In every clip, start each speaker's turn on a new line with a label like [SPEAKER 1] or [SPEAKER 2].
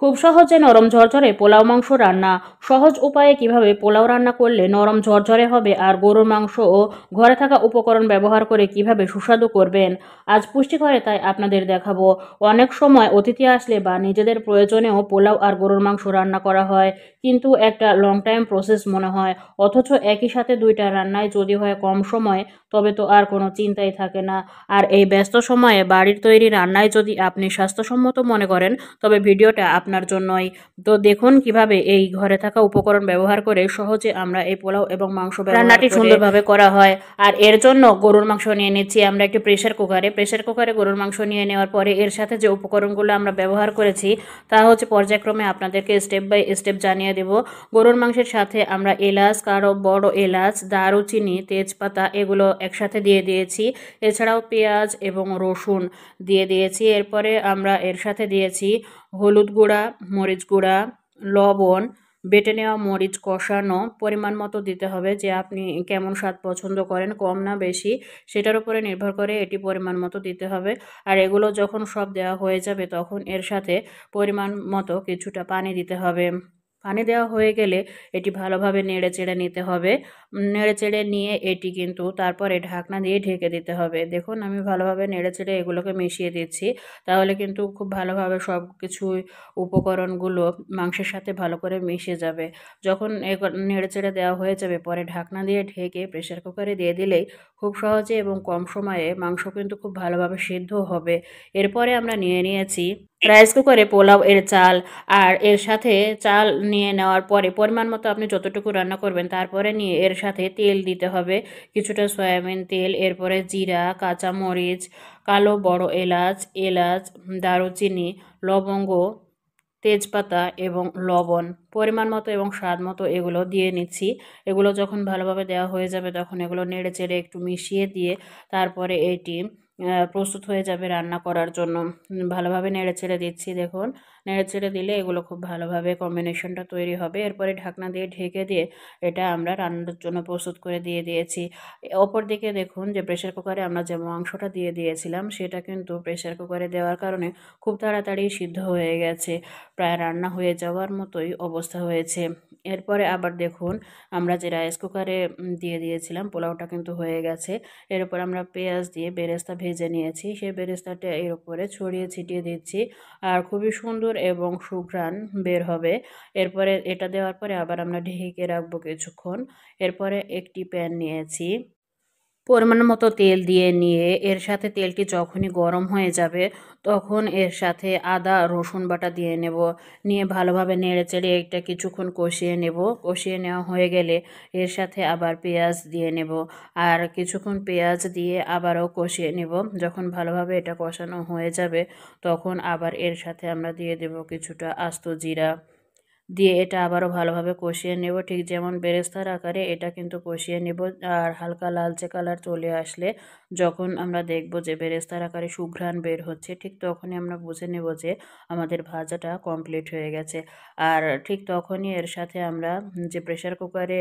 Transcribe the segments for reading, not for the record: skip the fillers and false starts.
[SPEAKER 1] খুব সহজে নরম ঝরঝরে পোলাও মাংস রান্না। সহজ উপায়ে কিভাবে পোলাও রান্না করলে নরম ঝরঝরে হবে আর গরুর মাংস ও ঘরে থাকা উপকরণ ব্যবহার করে কিভাবে সুস্বাদু করবেন। আজ পুষ্টিকরে তাই আপনাদের দেখাবো। অনেক সময় অতিথি আসলে বা নিজেদের প্রয়োজনেও পোলাও আর গরুর মাংস রান্না করা হয়, কিন্তু একটা লং টাইম প্রসেস মনে হয়। অথচ একই সাথে দুইটা রান্নায় যদি হয় কম সময়ে, তবে তো আর কোনো চিন্তাই থাকে না। আর এই ব্যস্ত সময়ে বাড়ির তৈরি রান্নায় যদি আপনি স্বাস্থ্যসম্মত মনে করেন, তবে ভিডিওটা আপনার জন্যই। তো দেখুন কিভাবে এই ঘরে থাকা উপকরণ ব্যবহার করে সহজে আমরা এই পোলাও এবং মাংস রান্নাটি সুন্দরভাবে করা হয়। আর এর জন্য গরুর মাংস নিয়ে নিচ্ছি আমরা একটি প্রেসার কুকারে গরুর মাংস নিয়ে নেওয়ার পরে এর সাথে যে উপকরণগুলো আমরা ব্যবহার করেছি তা হচ্ছে পর্যায়ক্রমে আপনাদেরকে স্টেপ বাই স্টেপ জানিয়ে দেব। গরুর মাংসের সাথে আমরা এলাচ, কারো বড় এলাচ, দারুচিনি, তেজপাতা এগুলো একসাথে দিয়ে দিয়েছি। এছাড়াও পেঁয়াজ এবং রসুন দিয়ে দিয়েছি। এরপরে আমরা এর সাথে দিয়েছি হলুদ গুঁড়া, মরিচ গুঁড়া, লবণ, বেটে নেওয়া মরিচ কষানো পরিমাণ মতো দিতে হবে, যে আপনি কেমন স্বাদ পছন্দ করেন, কম না বেশি, সেটার উপরে নির্ভর করে এটি পরিমাণ মতো দিতে হবে। আর এগুলো যখন সব দেওয়া হয়ে যাবে তখন এর সাথে পরিমাণ মতো কিছুটা পানি দিতে হবে। পানি দেওয়া হয়ে গেলে এটি ভালোভাবে নেড়ে চেড়ে নিতে হবে। নেড়ে চেড়ে নিয়ে এটি কিন্তু তারপরে ঢাকনা দিয়ে ঢেকে দিতে হবে। দেখুন আমি ভালোভাবে নেড়ে চেড়ে এগুলোকে মিশিয়ে দিচ্ছি, তাহলে কিন্তু খুব ভালোভাবে সব কিছুই উপকরণগুলো মাংসের সাথে ভালো করে মিশে যাবে। যখন নেড়ে চেড়ে দেওয়া হয়ে যাবে, পরে ঢাকনা দিয়ে ঢেকে প্রেসার কুকারে দিয়ে দিলেই খুব সহজে এবং কম সময়ে মাংস কিন্তু খুব ভালোভাবে সিদ্ধ হবে। এরপরে আমরা নিয়ে নিয়েছি রাইস কুকারে পোলাও এর চাল। আর এর সাথে চাল নিয়ে নেওয়ার পরে পরিমাণ মতো আপনি যতটুকু রান্না করবেন তারপরে নিয়ে এর সাথে তেল দিতে হবে, কিছুটা সয়াবিন তেল, এরপরে জিরা, কাঁচামরিচ, কালো বড় এলাচ, দারুচিনি, লবঙ্গ, তেজপাতা এবং লবণ পরিমাণ মতো এবং স্বাদ মতো এগুলো দিয়ে নিচ্ছি। এগুলো যখন ভালোভাবে দেওয়া হয়ে যাবে তখন এগুলো নেড়ে চেড়ে একটু মিশিয়ে দিয়ে তারপরে এটি প্রস্তুত হয়ে যাবে রান্না করার জন্য। ভালোভাবে নেড়ে চেড়ে দিচ্ছি, দেখুন নেড়ে চেড়ে দিলে এগুলো খুব ভালোভাবে কম্বিনেশনটা তৈরি হবে। এরপরে ঢাকনা দিয়ে ঢেকে দিয়ে এটা আমরা রান্নার জন্য প্রস্তুত করে দিয়ে দিয়েছি। অপরদিকে দেখুন যে প্রেসার কুকারে আমরা যে মাংসটা দিয়ে দিয়েছিলাম সেটা কিন্তু প্রেসার কুকারে দেওয়ার কারণে খুব তাড়াতাড়ি সিদ্ধ হয়ে গেছে, প্রায় রান্না হয়ে যাওয়ার মতোই অবস্থা হয়েছে। এরপরে আবার দেখুন আমরা যে রাইস কুকারে দিয়ে দিয়েছিলাম পোলাওটা কিন্তু হয়ে গেছে। এর উপর আমরা পেঁয়াজ দিয়ে বেরেস্তা ভেজে নিয়েছি, সেই বেরেস্তাটা এর উপরে ছড়িয়ে ছিটিয়ে দিচ্ছি, আর খুবই সুন্দর এবং সুঘ্রাণ বের হবে। এরপরে এটা দেওয়ার পরে আবার আমরা ঢেকে রাখবো কিছুক্ষণ। এরপরে একটি প্যান নিয়েছি, পরিমাণ মতো তেল দিয়ে নিয়ে এর সাথে তেলটি যখনই গরম হয়ে যাবে তখন এর সাথে আদা রসুন বাটা দিয়ে নেব। নিয়ে ভালোভাবে নেড়ে চেড়ে এটা কিছুক্ষণ কষিয়ে নেব। কষিয়ে নেওয়া হয়ে গেলে এর সাথে আবার পেঁয়াজ দিয়ে নেব, আর কিছুক্ষণ পেঁয়াজ দিয়ে আবারও কষিয়ে নেব। যখন ভালোভাবে এটা কষানো হয়ে যাবে তখন আবার এর সাথে আমরা দিয়ে দেব কিছুটা আস্ত জিরা, দিয়ে এটা আবারও ভালোভাবে কষিয়ে নেব, ঠিক যেমন বেরেস্তার আকারে এটা কিন্তু কষিয়ে নেব। আর হালকা লালচে কালার চলে আসলে, যখন আমরা দেখব যে বেরেস্তার আকারে সুঘ্রাণ বের হচ্ছে, ঠিক তখনই আমরা বুঝে নেব যে আমাদের ভাজাটা কমপ্লিট হয়ে গেছে। আর ঠিক তখনই এর সাথে আমরা যে প্রেসার কুকারে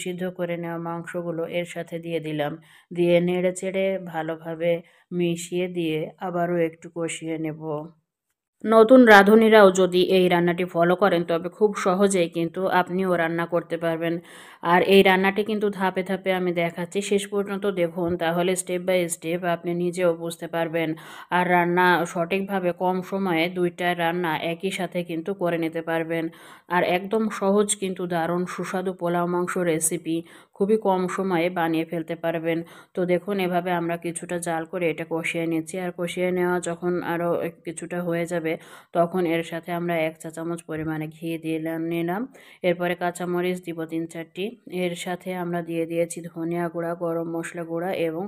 [SPEAKER 1] সিদ্ধ করে নেওয়া মাংসগুলো এর সাথে দিয়ে দিলাম, দিয়ে নেড়ে চেড়ে ভালোভাবে মিশিয়ে দিয়ে আবারও একটু কষিয়ে নেব। নতুন রাঁধুনিরাও যদি এই রান্নাটি ফলো করেন তবে খুব সহজেই কিন্তু আপনিও রান্না করতে পারবেন। আর এই রান্নাটি কিন্তু ধাপে ধাপে আমি দেখাচ্ছি, শেষ পর্যন্ত দেখুন, তাহলে স্টেপ বাই স্টেপ আপনি নিজেও বুঝতে পারবেন। আর রান্না সঠিকভাবে কম সময়ে দুইটা রান্না একই সাথে কিন্তু করে নিতে পারবেন। আর একদম সহজ কিন্তু দারুণ সুস্বাদু পোলাও মাংস রেসিপি খুবই কম সময়ে বানিয়ে ফেলতে পারবেন। তো দেখুন এভাবে আমরা কিছুটা জাল করে এটা কষিয়ে নিচ্ছি, আর কষিয়ে নেওয়া যখন আরও কিছুটা হয়ে যাবে তখন এর সাথে আমরা 1 চা চামচ পরিমাণে ঘি নিলাম। এরপরে কাঁচামরিচ দিব 3-4টি। এর সাথে আমরা দিয়ে দিয়েছি ধনিয়া গুঁড়া, গরম মশলা গুঁড়া এবং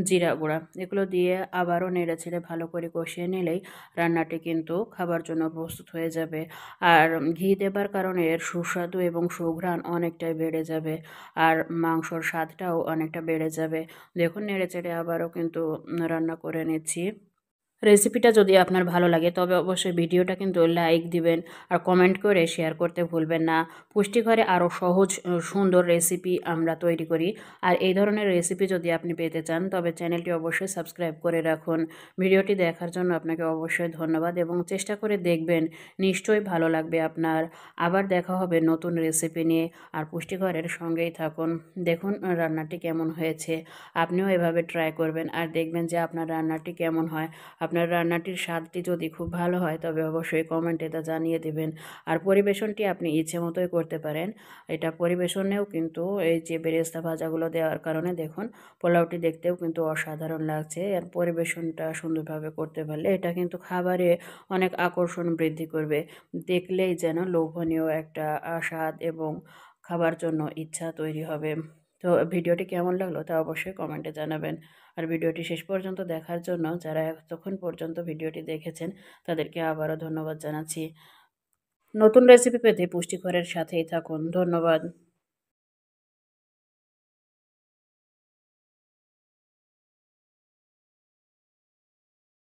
[SPEAKER 1] জিরা গুঁড়া। এগুলো দিয়ে আবারও নেড়ে ছেড়ে ভালো করে কষিয়ে নিলেই রান্নাটি কিন্তু খাবার জন্য প্রস্তুত হয়ে যাবে। আর ঘি দেবার কারণে এর সুস্বাদু এবং সুঘ্রাণ অনেকটাই বেড়ে যাবে, আর মাংসর স্বাদটাও অনেকটা বেড়ে যাবে। দেখুন নেড়ে চেড়ে আবারও কিন্তু রান্না করে নিচ্ছি। রেসিপিটা যদি আপনার ভালো লাগে তবে অবশ্যই ভিডিওটা কিন্তু লাইক দিবেন আর কমেন্ট করে শেয়ার করতে ভুলবেন না। পুষ্টিঘরে আরও সহজ সুন্দর রেসিপি আমরা তৈরি করি। আর এই ধরনের রেসিপি যদি আপনি পেতে চান তবে চ্যানেলটি অবশ্যই সাবস্ক্রাইব করে রাখুন। ভিডিওটি দেখার জন্য আপনাকে অবশ্যই ধন্যবাদ এবং চেষ্টা করে দেখবেন, নিশ্চয়ই ভালো লাগবে আপনার। আবার দেখা হবে নতুন রেসিপি নিয়ে। আর পুষ্টিঘরের সঙ্গেই থাকুন। দেখুন রান্নাটি কেমন হয়েছে, আপনিও এভাবে ট্রাই করবেন আর দেখবেন যে আপনার রান্নাটি কেমন হয়। আপনার রান্নাটির স্বাদটি যদি খুব ভালো হয় তবে অবশ্যই কমেন্টে তা জানিয়ে দেবেন। আর পরিবেশনটি আপনি ইচ্ছে মতোই করতে পারেন। এটা পরিবেশনেও কিন্তু এই যে বেরেস্তা ভাজাগুলো দেওয়ার কারণে দেখুন পোলাওটি দেখতেও কিন্তু অসাধারণ লাগছে। আর পরিবেশনটা সুন্দরভাবে করতে পারলে এটা কিন্তু খাবারে অনেক আকর্ষণ বৃদ্ধি করবে। দেখলেই যেন লোভনীয় একটা স্বাদ এবং খাবার জন্য ইচ্ছা তৈরি হবে। তো ভিডিওটি কেমন লাগলো তা অবশ্যই কমেন্টে জানাবেন। আর ভিডিওটি শেষ পর্যন্ত দেখার জন্য যারা এতক্ষণ পর্যন্ত ভিডিওটি দেখেছেন তাদেরকে আবারও ধন্যবাদ জানাচ্ছি। নতুন রেসিপি পেতে পুষ্টিকরের সাথেই থাকুন। ধন্যবাদ।